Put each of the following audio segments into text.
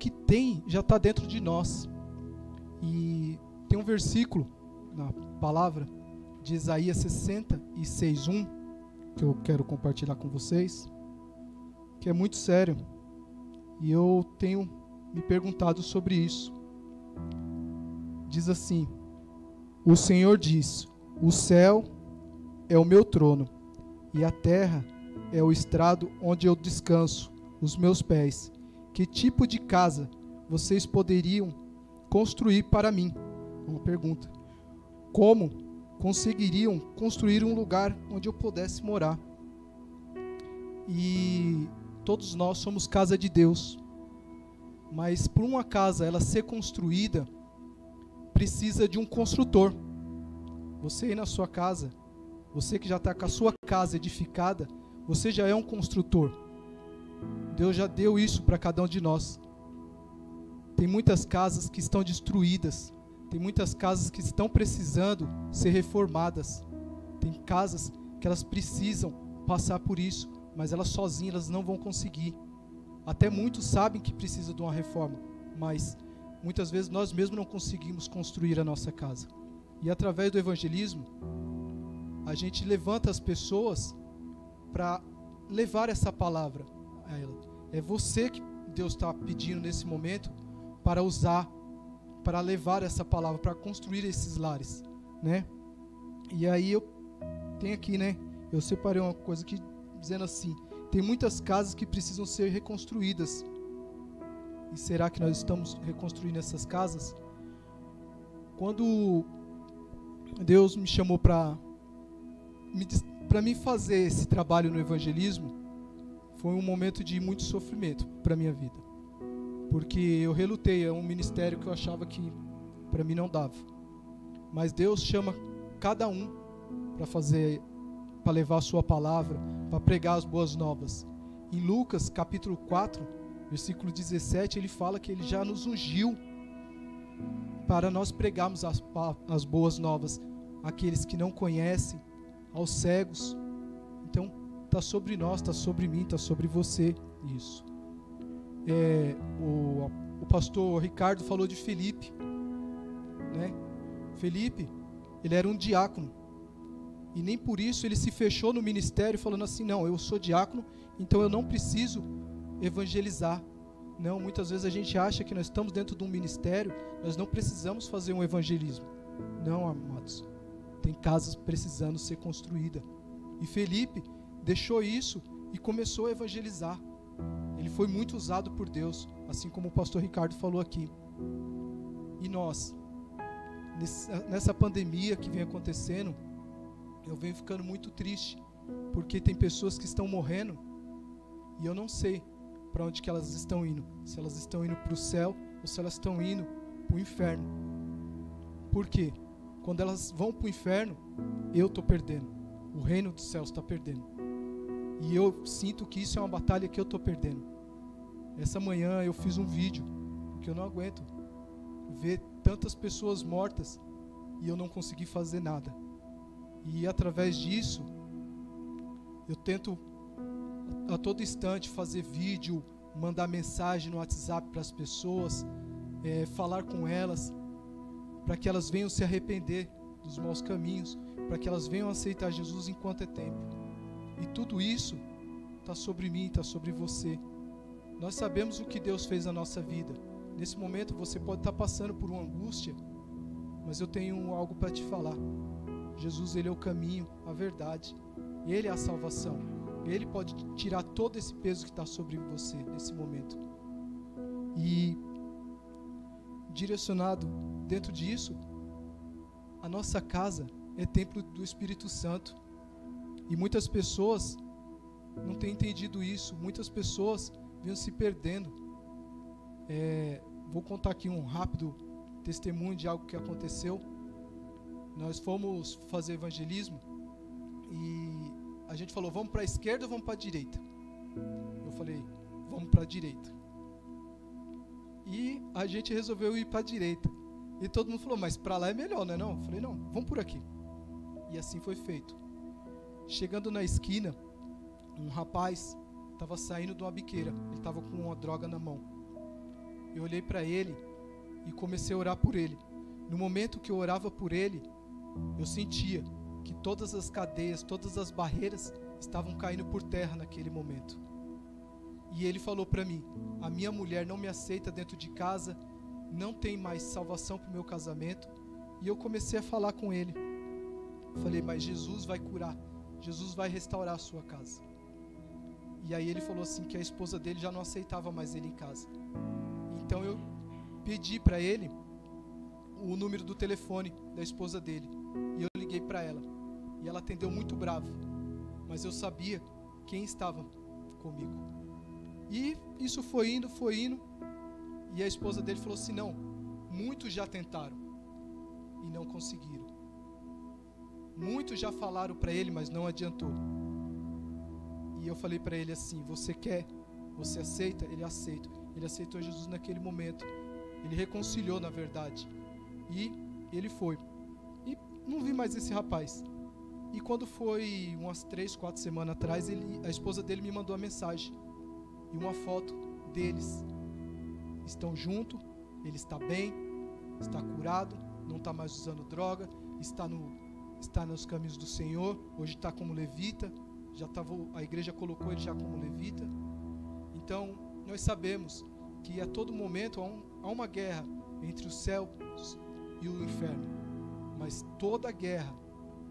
que tem já está dentro de nós. E tem um versículo na palavra de Isaías 66:1 que eu quero compartilhar com vocês, que é muito sério, e eu tenho me perguntado sobre isso. Diz assim: o Senhor diz, o céu é o meu trono, e a terra é o estrado onde eu descanso os meus pés. Que tipo de casa vocês poderiam construir para mim? Uma pergunta. Como conseguiriam construir um lugar onde eu pudesse morar? E todos nós somos casa de Deus, mas por uma casa ela ser construída, precisa de um construtor. Você aí na sua casa, você que já está com a sua casa edificada, você já é um construtor. Deus já deu isso para cada um de nós. Tem muitas casas que estão destruídas, tem muitas casas que estão precisando ser reformadas. Tem casas que elas precisam passar por isso, mas elas sozinhas elas não vão conseguir. Até muitos sabem que precisa de uma reforma, mas muitas vezes nós mesmos não conseguimos construir a nossa casa. E através do evangelismo, a gente levanta as pessoas para levar essa palavra a ela. É você que Deus está pedindo nesse momento para usar, para levar essa palavra, para construir esses lares, né? E aí eu tenho aqui, né? Eu separei uma coisa aqui dizendo assim: tem muitas casas que precisam ser reconstruídas. E será que nós estamos reconstruindo essas casas? Quando Deus me chamou para mim fazer esse trabalho no evangelismo, foi um momento de muito sofrimento para a minha vida. Porque eu relutei, é um ministério que eu achava que para mim não dava. Mas Deus chama cada um para levar a sua palavra, para pregar as boas novas. Em Lucas capítulo 4, versículo 17, ele fala que ele já nos ungiu para nós pregarmos as boas novas àqueles que não conhecem, aos cegos. Então, está sobre nós, está sobre mim, está sobre você isso. O pastor Ricardo falou de Felipe, né? Felipe, ele era um diácono, e nem por isso ele se fechou no ministério falando assim: não, eu sou diácono, então eu não preciso evangelizar. Não, muitas vezes a gente acha que nós estamos dentro de um ministério, nós não precisamos fazer um evangelismo. Não, amados, tem casas precisando ser construídas. E Felipe deixou isso e começou a evangelizar. Ele foi muito usado por Deus, assim como o pastor Ricardo falou aqui. E nós, nessa pandemia que vem acontecendo, eu venho ficando muito triste, porque tem pessoas que estão morrendo e eu não sei para onde que elas estão indo. Se elas estão indo para o céu ou se elas estão indo para o inferno. Por quê? Quando elas vão para o inferno, eu estou perdendo. O reino dos céus está perdendo. E eu sinto que isso é uma batalha que eu estou perdendo. Essa manhã eu fiz um vídeo, porque eu não aguento ver tantas pessoas mortas e eu não consegui fazer nada. E através disso, eu tento a todo instante fazer vídeo, mandar mensagem no WhatsApp para as pessoas, falar com elas, para que elas venham se arrepender dos maus caminhos, para que elas venham aceitar Jesus enquanto é tempo. E tudo isso está sobre mim, está sobre você. Nós sabemos o que Deus fez na nossa vida. Nesse momento você pode estar passando por uma angústia, mas eu tenho algo para te falar. Jesus, Ele é o caminho, a verdade. Ele é a salvação. Ele pode tirar todo esse peso que está sobre você nesse momento. E direcionado dentro disso, a nossa casa é templo do Espírito Santo. E muitas pessoas não têm entendido isso. Muitas pessoas vêm se perdendo. Vou contar aqui um rápido testemunho de algo que aconteceu. Nós fomos fazer evangelismo e a gente falou: vamos para a esquerda ou vamos para a direita? Eu falei: vamos para a direita. E a gente resolveu ir para a direita. E todo mundo falou: mas para lá é melhor, não é não? Eu falei: não, vamos por aqui. E assim foi feito. Chegando na esquina, um rapaz estava saindo de uma biqueira. Ele estava com uma droga na mão. eu olhei para ele e comecei a orar por ele. No momento que eu orava por ele, eu sentia que todas as cadeias, todas as barreiras estavam caindo por terra naquele momento. E ele falou para mim: a minha mulher não me aceita dentro de casa, não tem mais salvação para o meu casamento. E eu comecei a falar com ele. Falei: mas Jesus vai curar, Jesus vai restaurar a sua casa. E aí ele falou assim que a esposa dele já não aceitava mais ele em casa. Então eu pedi para ele o número do telefone da esposa dele. E eu liguei para ela. E ela atendeu muito brava. Mas eu sabia quem estava comigo. E isso foi indo. E a esposa dele falou assim: não, muitos já tentaram e não conseguiram. Muitos já falaram para ele, mas não adiantou. E eu falei para ele assim: você quer? Você aceita? Ele aceita. Ele aceitou Jesus naquele momento. Ele reconciliou, na verdade. E ele foi. E não vi mais esse rapaz. E quando foi umas 3, 4 semanas atrás, a esposa dele me mandou uma mensagem e uma foto deles. Estão juntos, ele está bem, está curado, não está mais usando droga, está nos caminhos do Senhor. Hoje está como levita, a igreja colocou ele já como levita. Então nós sabemos que a todo momento há uma guerra entre o céu e o inferno, mas toda a guerra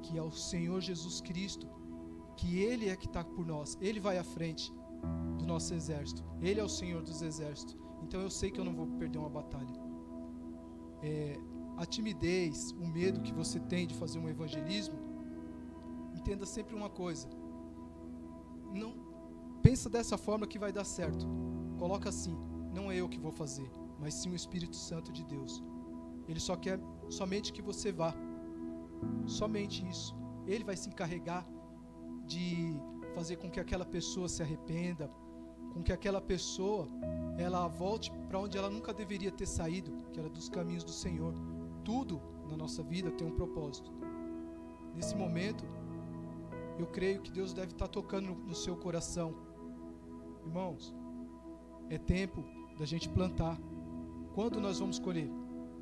que é o Senhor Jesus Cristo, que Ele é que está por nós, Ele vai à frente do nosso exército, Ele é o Senhor dos exércitos. Então eu sei que eu não vou perder uma batalha. A timidez, o medo que você tem de fazer um evangelismo, entenda sempre uma coisa: não pensa dessa forma que vai dar certo. Coloca assim: não é eu que vou fazer, mas sim o Espírito Santo de Deus. Ele só quer somente que você vá. Somente isso. Ele vai se encarregar de fazer com que aquela pessoa se arrependa, com que aquela pessoa ela volte para onde ela nunca deveria ter saído, que era dos caminhos do Senhor. Tudo na nossa vida tem um propósito. Nesse momento, eu creio que Deus deve estar tocando no seu coração. Irmãos, é tempo da gente plantar. Quando nós vamos colher?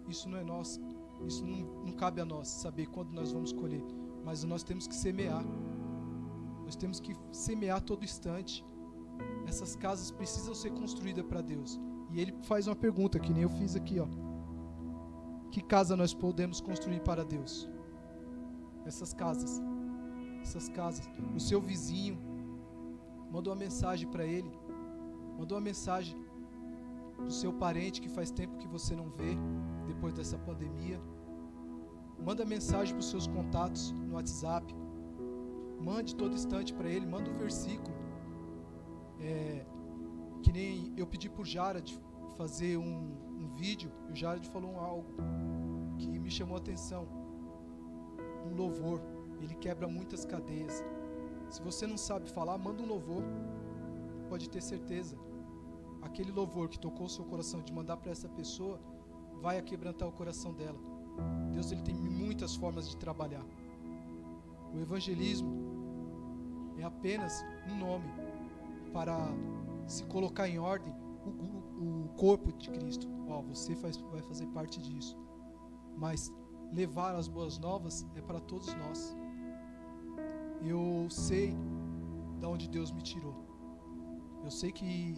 Isso não é nosso. Isso não cabe a nós saber quando nós vamos colher, mas nós temos que semear. Nós temos que semear todo instante. Essas casas precisam ser construídas para Deus. E ele faz uma pergunta, que nem eu fiz aqui, ó. Que casa nós podemos construir para Deus? Essas casas. O seu vizinho mandou uma mensagem para ele. Mandou uma mensagem do seu parente que faz tempo que você não vê, depois dessa pandemia. Manda mensagem para os seus contatos no WhatsApp. Mande todo instante para ele. Manda um versículo. Que nem eu pedi por Jarad fazer um vídeo. E o Jarad falou algo que me chamou a atenção. Um louvor. Ele quebra muitas cadeias. Se você não sabe falar, manda um louvor. Pode ter certeza. Aquele louvor que tocou o seu coração de mandar para essa pessoa vai quebrantar o coração dela. Deus, ele tem muitas formas de trabalhar. O evangelismo é apenas um nome para se colocar em ordem o corpo de Cristo. Você vai fazer parte disso. Mas levar as boas novas é para todos nós. Eu sei de onde Deus me tirou. Eu sei que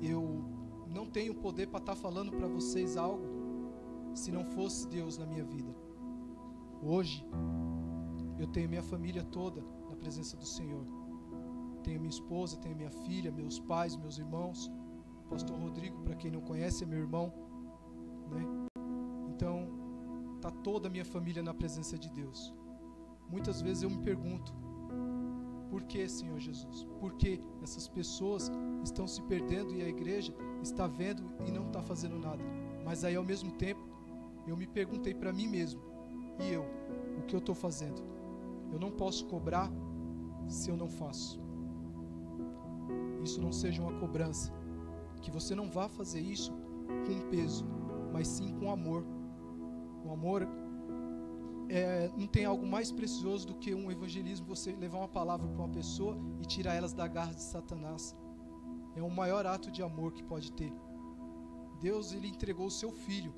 eu não tenho poder para estar falando para vocês algo se não fosse Deus na minha vida. Hoje eu tenho minha família toda na presença do Senhor. Tenho minha esposa, tenho minha filha, meus pais, meus irmãos. O pastor Rodrigo, para quem não conhece, é meu irmão, né? Então está toda a minha família na presença de Deus. Muitas vezes eu me pergunto: por que, Senhor Jesus? Por que essas pessoas estão se perdendo e a igreja está vendo e não está fazendo nada? Mas aí ao mesmo tempo eu me perguntei para mim mesmo: e eu? O que eu estou fazendo? Eu não posso cobrar se eu não faço. Isso não seja uma cobrança. Que você não vá fazer isso com peso, mas sim com amor. O amor não tem algo mais precioso do que um evangelismo, você levar uma palavra para uma pessoa e tirar elas da garra de Satanás. É o maior ato de amor que pode ter. Deus, ele entregou o seu filho,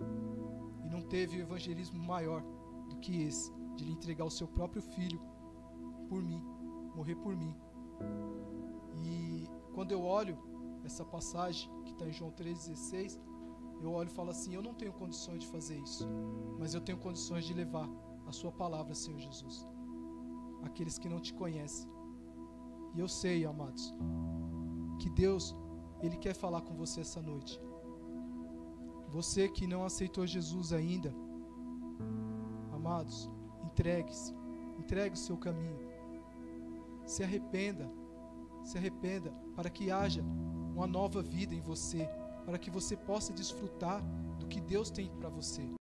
e não teve evangelismo maior do que esse, de ele entregar o seu próprio filho por mim, morrer por mim. E quando eu olho essa passagem que está em João 3,16, eu olho e falo assim: eu não tenho condições de fazer isso, mas eu tenho condições de levar a sua palavra, Senhor Jesus, àqueles que não te conhecem. E eu sei, amados, que Deus, ele quer falar com você essa noite. Você que não aceitou Jesus ainda, amados, entregue-se, entregue o seu caminho, se arrependa para que haja uma nova vida em você, para que você possa desfrutar do que Deus tem para você.